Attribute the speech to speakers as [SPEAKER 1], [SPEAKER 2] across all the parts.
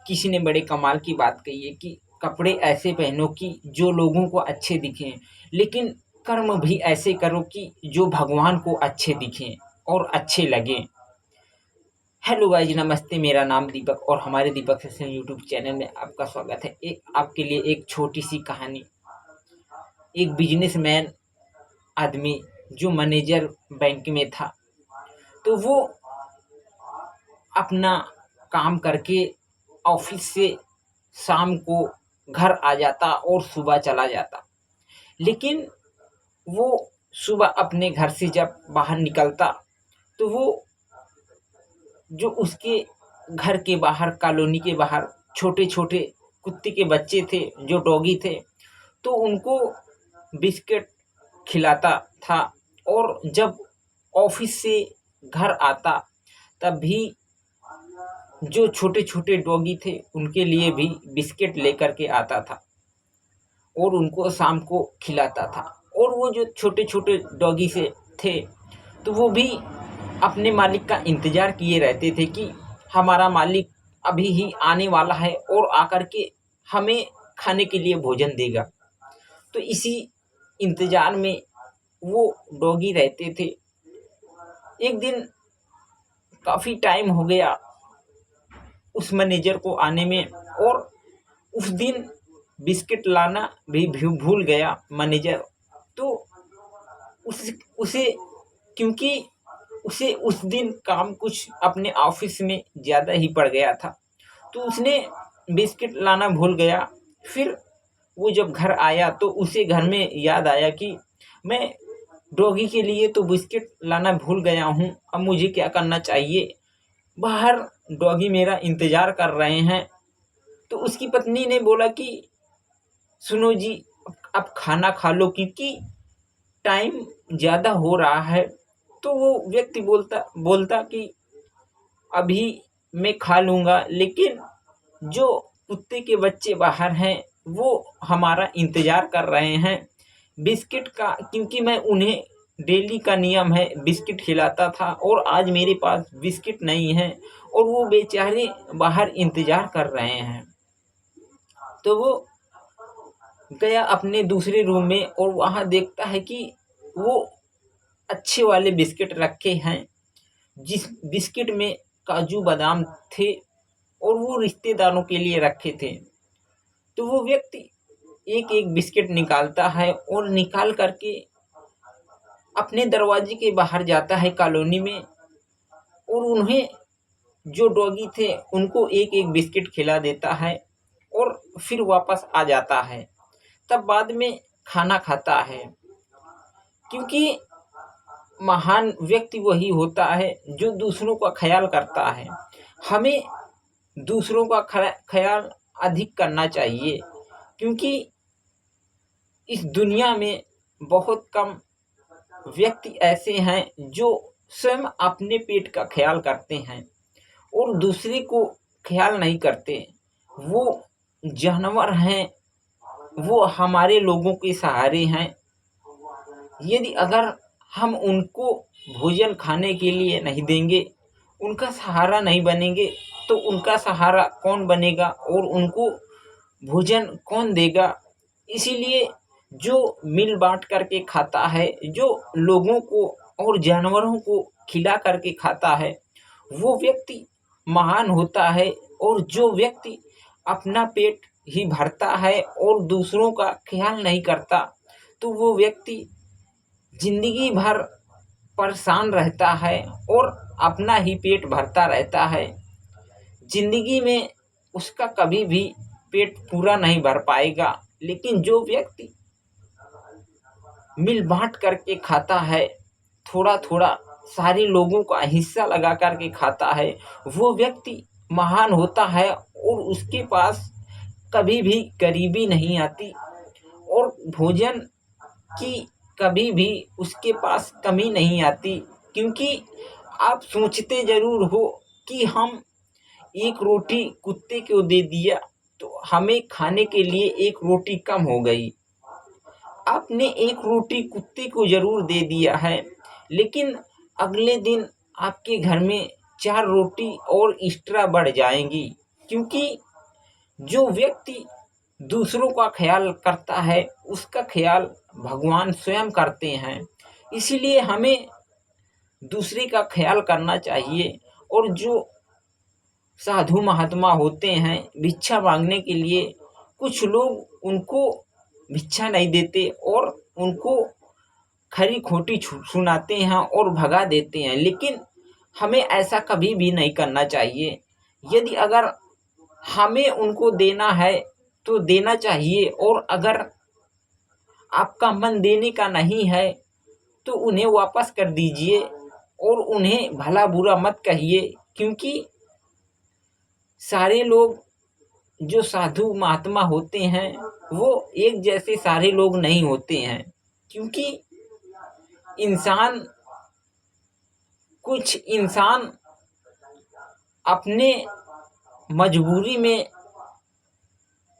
[SPEAKER 1] किसी ने बड़े कमाल की बात कही है कि कपड़े ऐसे पहनो कि जो लोगों को अच्छे दिखें, लेकिन कर्म भी ऐसे करो कि जो भगवान को अच्छे दिखें और अच्छे लगें। हेलो गाइस, नमस्ते। मेरा नाम दीपक और हमारे दीपक सेशन यूट्यूब चैनल में आपका स्वागत है। एक आपके लिए एक छोटी सी कहानी। एक बिजनेसमैन आदमी जो मैनेजर बैंक में था, तो वो अपना काम करके ऑफिस से शाम को घर आ जाता और सुबह चला जाता। लेकिन वो सुबह अपने घर से जब बाहर निकलता, तो वो जो उसके घर के बाहर, कॉलोनी के बाहर छोटे छोटे कुत्ते के बच्चे थे, जो डॉगी थे, तो उनको बिस्किट खिलाता था। और जब ऑफिस से घर आता, तब भी जो छोटे छोटे डॉगी थे उनके लिए भी बिस्किट लेकर के आता था और उनको शाम को खिलाता था। और वो जो छोटे छोटे डॉगी से थे, तो वो भी अपने मालिक का इंतज़ार किए रहते थे कि हमारा मालिक अभी ही आने वाला है और आकर के हमें खाने के लिए भोजन देगा। तो इसी इंतज़ार में वो डॉगी रहते थे। एक दिन काफ़ी टाइम हो गया उस मैनेजर को आने में, और उस दिन बिस्किट लाना भी भूल गया मैनेजर। तो उसे क्योंकि उसे उस दिन काम कुछ अपने ऑफिस में ज़्यादा ही पड़ गया था, तो उसने बिस्किट लाना भूल गया। फिर वो जब घर आया तो उसे घर में याद आया कि मैं डॉगी के लिए तो बिस्किट लाना भूल गया हूँ, अब मुझे क्या करना चाहिए। बाहर डॉगी मेरा इंतज़ार कर रहे हैं। तो उसकी पत्नी ने बोला कि सुनो जी, अब खाना खा लो क्योंकि टाइम ज़्यादा हो रहा है। तो वो व्यक्ति बोलता कि अभी मैं खा लूँगा, लेकिन जो कुत्ते के बच्चे बाहर हैं वो हमारा इंतज़ार कर रहे हैं बिस्किट का, क्योंकि मैं उन्हें डेली का नियम है बिस्किट खिलाता था और आज मेरे पास बिस्किट नहीं है और वो बेचारे बाहर इंतज़ार कर रहे हैं। तो वो गया अपने दूसरे रूम में और वहाँ देखता है कि वो अच्छे वाले बिस्किट रखे हैं, जिस बिस्किट में काजू बादाम थे और वो रिश्तेदारों के लिए रखे थे। तो वो व्यक्ति एक एक बिस्किट निकालता है और निकाल करके अपने दरवाजे के बाहर जाता है कॉलोनी में, और उन्हें जो डॉगी थे उनको एक एक बिस्किट खिला देता है और फिर वापस आ जाता है। तब बाद में खाना खाता है, क्योंकि महान व्यक्ति वही होता है जो दूसरों का ख्याल करता है। हमें दूसरों का ख्याल अधिक करना चाहिए, क्योंकि इस दुनिया में बहुत कम व्यक्ति ऐसे हैं जो स्वयं अपने पेट का ख्याल करते हैं और दूसरे को ख्याल नहीं करते। वो जानवर हैं, वो हमारे लोगों के सहारे हैं। यदि अगर हम उनको भोजन खाने के लिए नहीं देंगे, उनका सहारा नहीं बनेंगे, तो उनका सहारा कौन बनेगा और उनको भोजन कौन देगा। इसीलिए जो मिल बांट करके खाता है, जो लोगों को और जानवरों को खिला करके खाता है, वो व्यक्ति महान होता है। और जो व्यक्ति अपना पेट ही भरता है और दूसरों का ख्याल नहीं करता, तो वो व्यक्ति जिंदगी भर परेशान रहता है और अपना ही पेट भरता रहता है। जिंदगी में उसका कभी भी पेट पूरा नहीं भर पाएगा। लेकिन जो व्यक्ति मिल बांट करके खाता है, थोड़ा थोड़ा सारे लोगों का हिस्सा लगा करके खाता है, वो व्यक्ति महान होता है और उसके पास कभी भी गरीबी नहीं आती और भोजन की कभी भी उसके पास कमी नहीं आती। क्योंकि आप सोचते ज़रूर हो कि हम एक रोटी कुत्ते को दे दिया तो हमें खाने के लिए एक रोटी कम हो गई। आपने एक रोटी कुत्ते को ज़रूर दे दिया है, लेकिन अगले दिन आपके घर में 4 रोटी और एक्स्ट्रा बढ़ जाएंगी, क्योंकि जो व्यक्ति दूसरों का ख्याल करता है उसका ख्याल भगवान स्वयं करते हैं। इसीलिए हमें दूसरे का ख्याल करना चाहिए। और जो साधु महात्मा होते हैं भिक्षा मांगने के लिए, कुछ लोग उनको भिक्षा नहीं देते और उनको खरी खोटी सुनाते हैं और भगा देते हैं, लेकिन हमें ऐसा कभी भी नहीं करना चाहिए। यदि अगर हमें उनको देना है तो देना चाहिए, और अगर आपका मन देने का नहीं है तो उन्हें वापस कर दीजिए और उन्हें भला बुरा मत कहिए, क्योंकि सारे लोग जो साधु महात्मा होते हैं वो एक जैसे सारे लोग नहीं होते हैं। क्योंकि कुछ इंसान अपने मजबूरी में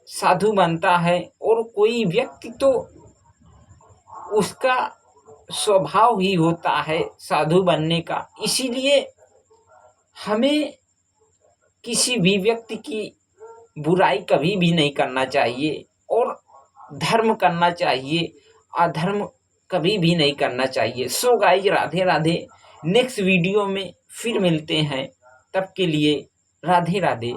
[SPEAKER 1] साधु बनता है और कोई व्यक्ति तो उसका स्वभाव ही होता है साधु बनने का। इसीलिए हमें किसी भी व्यक्ति की बुराई कभी भी नहीं करना चाहिए और धर्म करना चाहिए, अधर्म कभी भी नहीं करना चाहिए। So guys, Radhe Radhe. Next video में फिर मिलते हैं, तब के लिए राधे राधे।